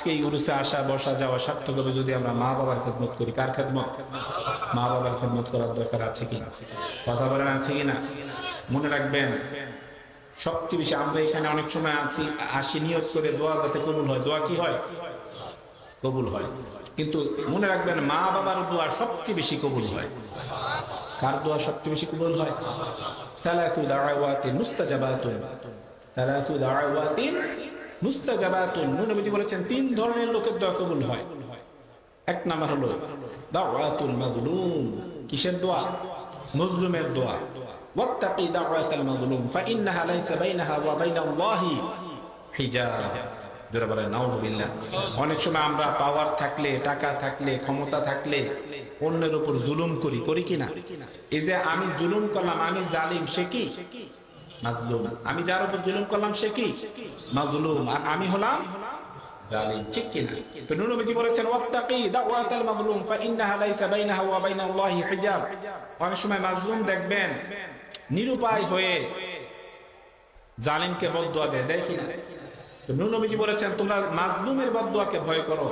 আজকে এই উরুসে আসা বসা যাওয়া সার্থক হবে যদি আমরা মা বাবার খেদমত করি। কার খেদমত? মা বাবার খেদমত করার দরকার আছে কিনা? কথা বলেন আছে কিনা? মনে রাখবেন সবচেয়ে বেশি আমরা এখানে অনেক সময় আসি নিয়ত করে দোয়া যাতে কবুল হয়। দোয়া কি হয়? কবুল হয়। কিন্তু মনে রাখবেন মা বাবার দোয়া সবচেয়ে বেশি কবুল হয়। কার দোয়া সবচেয়ে বেশি কবুল হয়? সালাতু দাওয়াতিন মুস্তাজাবাতুন, সালাতু দাওয়াতিন মুস্তাজাবাতুন। নবীজি বলেছেন তিন ধরনের লোকের দোয়া কবুল হয়। এক নাম্বার হলো দাওয়াতুল মাজলুম। কিসের দোয়া? মজলুমের দোয়া। ওয়াত্তাকি দাওয়াতাল মাজলুম ফাইন্নাহা লাইসা বাইনাহা ওয়া বাইনাল্লাহি হিজাব। যারা বলে নাউযুবিল্লাহ। অনেক সময় আমরা পাওয়ার থাকলে, টাকা থাকলে, ক্ষমতা থাকলে অন্যের উপর জুলুম করি কিনা? এই যে আমি জুলুম করলাম, আমি জালিম, সে কি? মাজলুম। আমি যার উপর জুলুম করলাম সে কি? মাজলুম। আর আমি হলাম জালিম, ঠিক কিনা? তো নবীজি বলেছেন ওয়াত্তাকি দাওয়াতাল মাজলুম ফাইন্নাহা লাইসা বাইনাহা ওয়া বাইনাল্লাহি হিজাব। অনেক সময় মাজলুম দেখবেন নিরুপায় হয়ে জালিমকে বদদুয়া দেয় কিনা? তো নবীজি বলেছেন তোমরা মাজলুমের বদদুয়াকে ভয় করো,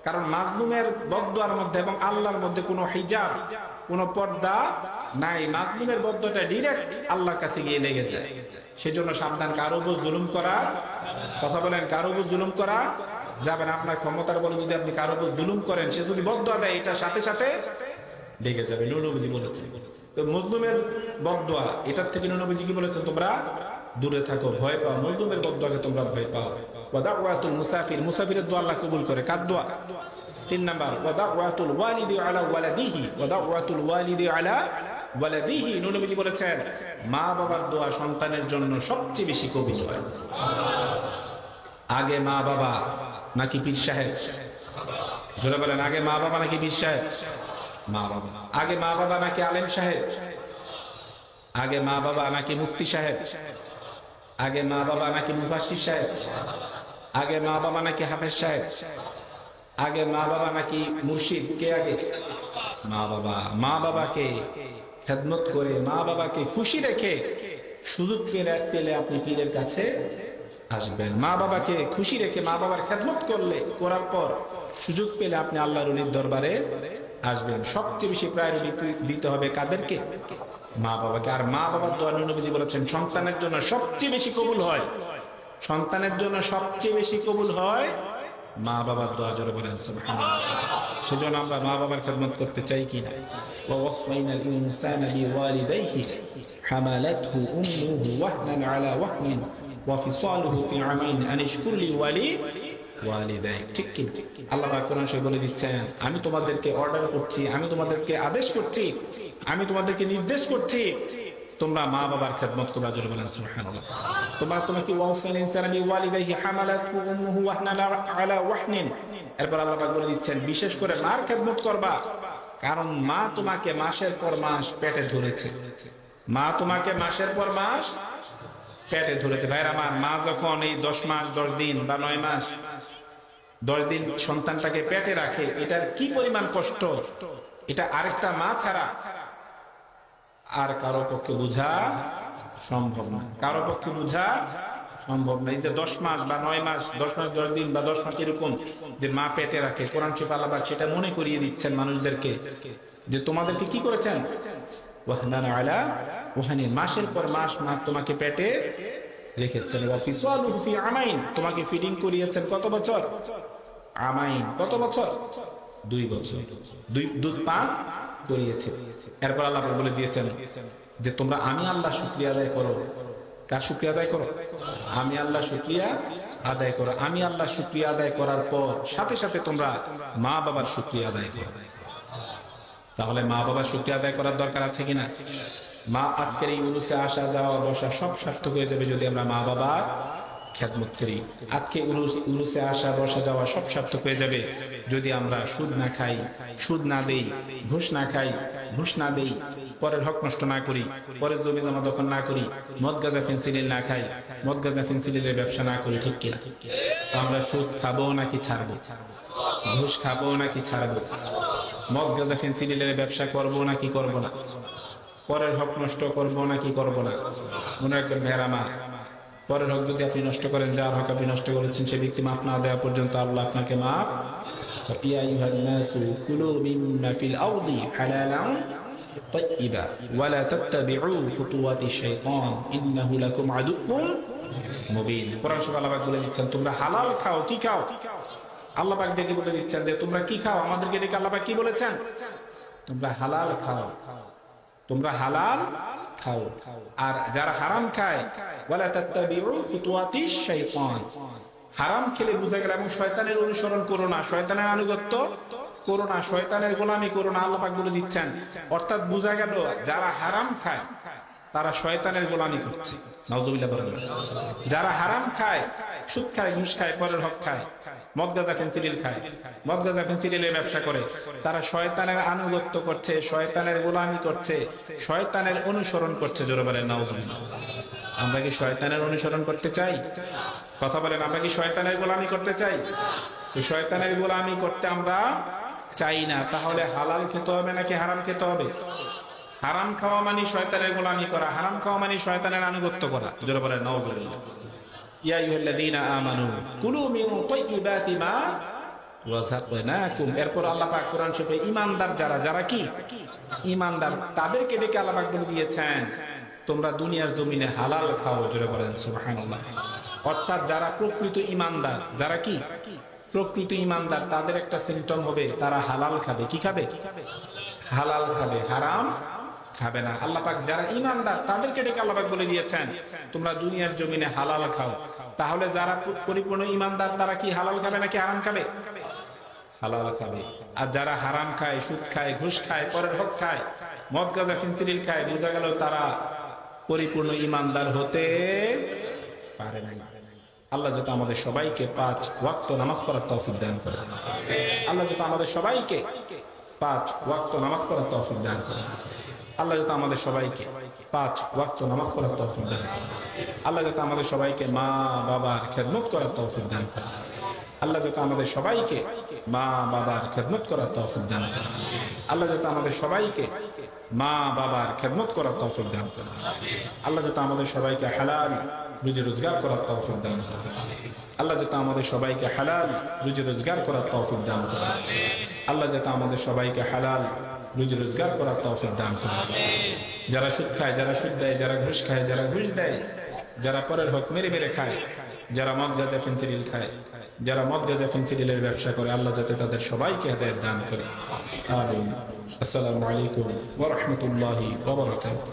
কারণ মাজলুমের বদদুয়ার মধ্যে এবং আল্লাহর মধ্যে কোনো হিজাব, কোনো পর্দা নাই। মাজলুমের বদদুয়াটা ডাইরেক্ট আল্লাহর কাছে গিয়ে লেগে যায়। সেজন্য সাবধান, কারো উপর জুলুম করা, কথা বলেন, কারো উপর জুলুম করা যাবে না। আপনার ক্ষমতার বলে যদি আপনি কারো উপর জুলুম করেন, সে যদি বদদুয়া দেয় এটা সাথে সাথে লেগে যাবে। নবীজি বলেছেন তো মজলুমের বদদুয়া এটার থেকে নবীজি কি বলেছেন? তোমরা দূরে থাকো, ভয় পাও। মজলুমের বদদুয়াকে তোমরা ভয় পাও। ওয়া দাওয়াতুল মুসাফির, মুসাফিরের দোয়া আল্লাহ কবুল করে। কার দোয়া? তিন নাম্বার ওয়া দাওয়াতুল ওয়ালিদি আলা ওয়ালাদিহি, ওয়া দাওয়াতুল ওয়ালিদি আলা ওয়ালাদিহি। নবীজি বলেছেন মা বাবার দোয়া সন্তানের জন্য সবচেয়ে বেশি কবুল হয়। আগে মা বাবা নাকি পীর সাহেব? জোরে বলেন, আগে মা বাবা নাকি পীর সাহেব? মা বাবা। আগে মা বাবা নাকি আলেম সাহেব? আগে মা বাবা নাকি মুফতি সাহেব? আগে মা বাবা নাকি মুফাসসির সাহেব? আগে মা বাবা নাকি হাফেজ সাহেব? আগে মা বাবা নাকি মুর্শিদ? কে আগে? মা বাবা। মা বাবাকে খেদমত করে, মা বাবাকে খুশি রেখে সুযোগ পেলে আপনি পীরের কাছে আসবেন। মা বাবাকে খুশি রেখে মা বাবার খেদমত করার পর সুযোগ পেলে আপনি আল্লাহর ওলির দরবারে আসবেন। সবচেয়ে বেশি প্রায়োরিটি দিতে হবে কাদেরকে? মা বাবাকে। আর মা বাবার দোয়া নবীজি বলেছেন সন্তানের জন্য সবচেয়ে বেশি কবুল হয়। সন্তানের জন্য সবচেয়ে বেশি কবুল হয় মা বাবার দোয়া। জোরে বলেন সুবহানাল্লাহ। সেজন্য আমরা মা বাবার খেদমত করতে চাই কি না? ওয়া ওয়াসাইনাল ইনসানা বিওয়ালিদাইহি হামালাতহু উম্মুহু ওয়াহনান আলা ওয়াহনিন ওয়া ফিসালুহু ফি আমাইন আন ইশকুর লি ওয়ালিদাইক। ঠিক কি? আল্লাহ পাক কোরআন শরীফে বলে দিচ্ছেন আমি তোমাদেরকে অর্ডার করছি, আমি তোমাদেরকে আদেশ করছি, আমি তোমাদেরকে নির্দেশ করছি তোমরা মা বাবার খেদমত করবা। জোরে বলেন সুবহানাল্লাহ। তোমাকে ওয়াসাইনাল ইনসানা বিওয়ালিদাইহি হামালাতহু উম্মুহু ওয়াহনান আলা ওয়াহনিন। এরপর আল্লাহ পাক বলে দিচ্ছেন বিশেষ করে মার খেদমত করবা, কারণ মা তোমাকে মাসের পর মাস পেটে ধরেছে। মা তোমাকে মাসের পর মাস পেটে ধরেছে। ভাইরা আমার, মা যখন এই 10 মাস 10 দিন বা 9 মাস 10 দিন সন্তানটাকে পেটে রাখে, এটার কি পরিমাণ কষ্ট, এটা আরেকটা মা ছাড়া আর কারো পক্ষে বোঝা সম্ভব না। কারো পক্ষে বোঝা সম্ভব না। এই যে 10 মাস বা 9 মাস, 10 মাস 10 দিন বা 10 মাস এরকম যে মা পেটে রাখে, কোরআন শরীফে আল্লাহ পাক সেটা মনে করিয়ে দিচ্ছেন মানুষদেরকে যে তোমাদেরকে কি করেছেন? ওয়াহনান আলা ওয়াহনিন, মাসের পর মাস মা তোমাকে পেটে রেখেছেন। ওয়া ফিসালুহু ফি আমাইন, তোমাকে ফিডিং করিয়েছেন কত বছর? আমাইন, কত বছর? 2 বছর। দুধ পান করিয়েছে। এরপর আল্লাহ বলে দিয়েছেন যে তোমরা আমি আল্লাহ শুকরিয়া আদায় করো। কার শুকরিয়া আদায় করো? আমি আল্লাহ শুকরিয়া আদায় করো। আমি আল্লাহ শুকরিয়া আদায় করার পর সাথে সাথে তোমরা মা বাবার শুকরিয়া আদায় করো। তাহলে মা বাবার শুকরিয়া আদায় করার দরকার আছে কিনা? মা আজকের এই উরুসে আসা যাওয়া বসা সব সার্থক হয়ে যাবে যদি আমরা মা বাবার খেদমত করি। আজকে উরুসে আসা বসা যাওয়া সব সার্থক হয়ে যাবে যদি আমরা সুদ না খাই, সুদ না দেই, ঘুষ না খাই, ঘুষ না দেই, পরের হক নষ্ট না করি, পরের জমি জমা দখল না করি, মদ গাঁজা ফেন্সিডিল না খাই, মদ গাঁজা ফেন্সিডিলের ব্যবসা না করি। ঠিক কিনা? আমরা সুদ খাবো নাকি ছাড়বো? ঘুষ খাবো নাকি ছাড়বো? মদ গাঁজা ফেন্সিডিলের ব্যবসা করবো নাকি করবো না? পরের হক নষ্ট করবো নাকি করবো না? মনে রাখবেন ভাইরা, পরের হক যদি আপনি নষ্ট করেন, যার হক আপনি নষ্ট করেছেন সে ব্যক্তি মাফ না দেওয়া পর্যন্ত আল্লাহ আপনাকে মাফ। ইয়া আইয়ুহান নাসু কুলু মিম্মা ফিল আরদি হালালান তাইয়্যিবা ওয়া লা তাত্তাবিউ খুতুওয়াতিশ শাইতান ইন্নাহু লাকুম আদুউম মুবিন। কোরআন শরীফে আল্লাহ পাক বলে দিচ্ছেন তোমরা হালাল খাও। কি খাও? আল্লাহ পাক ডেকে বলে দিচ্ছেন যে তোমরা কি খাও। আমাদেরকে ডেকে আল্লাহ পাক কি বলেছেন? তোমরা হালাল খাও, তোমরা হালাল খাও। আর যারা হারাম খায় ওয়ালা তাত্তাবিউ খুতুওয়াতিশ শাইতান, হারাম খেলে বুঝা গেল এবং শয়তানের অনুসরণ করো না, শয়তানের আনুগত্য করো না, শয়তানের গোলামি করো না, আল্লাহ পাক বলে দিচ্ছেন। অর্থাৎ বুঝা গেল যারা হারাম খায় তারা শয়তানের গোলামি করছে। নাউজুবিল্লাহ বলেন। যারা হারাম খায়, সুদ খায়, ঘুষ খায়, পরের হক খায়, মদ গাঁজা ফেন্সিডিল খায়, মদ গাঁজা ফেন্সিডিলের ব্যবসা করে, তারা শয়তানের আনুগত্য করছে, শয়তানের গোলামি করছে, শয়তানের অনুসরণ করছে। জোরে বলেন নাউজুবিল্লাহ। আমরা কি শয়তানের অনুসরণ করতে চাই? কথা বলেন, আমরা কি শয়তানের গোলামি করতে চাই? শয়তানের গোলামি করতে আমরা চাই না। তাহলে হালাল খেতে হবে নাকি হারাম খেতে হবে? হারাম খাওয়া মানে শয়তানের গোলামি করা, হারাম খাওয়া মানে শয়তানের আনুগত্য করা। জোরে বলেন নাউজুবিল্লাহ। ইয়া আইয়ুহাল্লাযীনা আমানু কুলু মিন তাইয়্যিবাতি মা রাযাকনাকুম। এরপর আল্লাহ পাক কোরআন শরীফে ঈমানদার যারা কি ঈমানদার তাদেরকে ডেকে আল্লাহ পাক বলে দিয়েছেন তোমরা দুনিয়ার জমিনে হালাল খাও। জোরে বলেন সুবহানাল্লাহ। অর্থাৎ যারা প্রকৃত ঈমানদার, যারা কি প্রকৃত ঈমানদার, তাদের একটা সিম্পটম হবে তারা হালাল খাবে। কি খাবে? হালাল খাবে, হারাম খাবে না। আল্লাহ পাক যারা ঈমানদার তাদেরকে ডেকে আল্লাহ পাক বলে দিয়েছেন তোমরা দুনিয়ার জমিনে হালাল খাও। তাহলে যারা পরিপূর্ণ ঈমানদার তারা কি হালাল খাবে নাকি হারাম খাবে? হালাল খাবে। আর যারা হারাম খায়, সুদ খায়, ঘুষ খায়, পরের হক খায়, মদ গাঁজা ফেন্সিডিল খায়, বোঝা গেল তারা পরিপূর্ণ ঈমানদার হতে পারে না। আল্লাহ যাতে আমাদের সবাইকে 5 ওয়াক্ত নামাজ পড়ার তৌফিক দান করে। আল্লাহ যাতে আমাদের সবাইকে 5 ওয়াক্ত নামাজ পড়ার তৌফিক দান করে। আল্লাহ যাতে আমাদের সবাইকে 5 ওয়াক্ত নামাজ পড়ার তৌফিক দান করে। আল্লাহ যাতে আমাদের সবাইকে মা বাবার খেদমত করার তৌফিক দান করে। আল্লাহ যাতে আমাদের সবাইকে মা বাবার খেদমত করার তৌফিক দান করে। আল্লাহ যাতে আমাদের সবাইকে মা বাবার খেদমত করার তৌফিক দান করে। আল্লাহ যাতে আমাদের সবাইকে হালাল রুজি রোজগার করার তৌফিক দান করে। আল্লাহ যাতে আমাদের সবাইকে হালাল রুজি রোজগার করার তৌফিক দান করে। আল্লাহ যাতে আমাদের সবাইকে হালাল রুজি রোজগার করার তৌফিক দান করে। যারা সুদ খায়, যারা সুদ দেয়, যারা ঘুষ খায়, যারা ঘুষ দেয়, যারা পরের হক মেরে মেরে খায়, যারা মদ গাঁজা ফেন্সিডিল খায়, যারা মদ গাঁজা ফেন্সিডিলের ব্যবসা করে, আল্লাহ যাতে তাদের সবাইকে হেদায়েত দান করে। আমিন। আসসালামু আলাইকুম ওয়া রাহমাতুল্লাহি ওয়া বারাকাতুহু।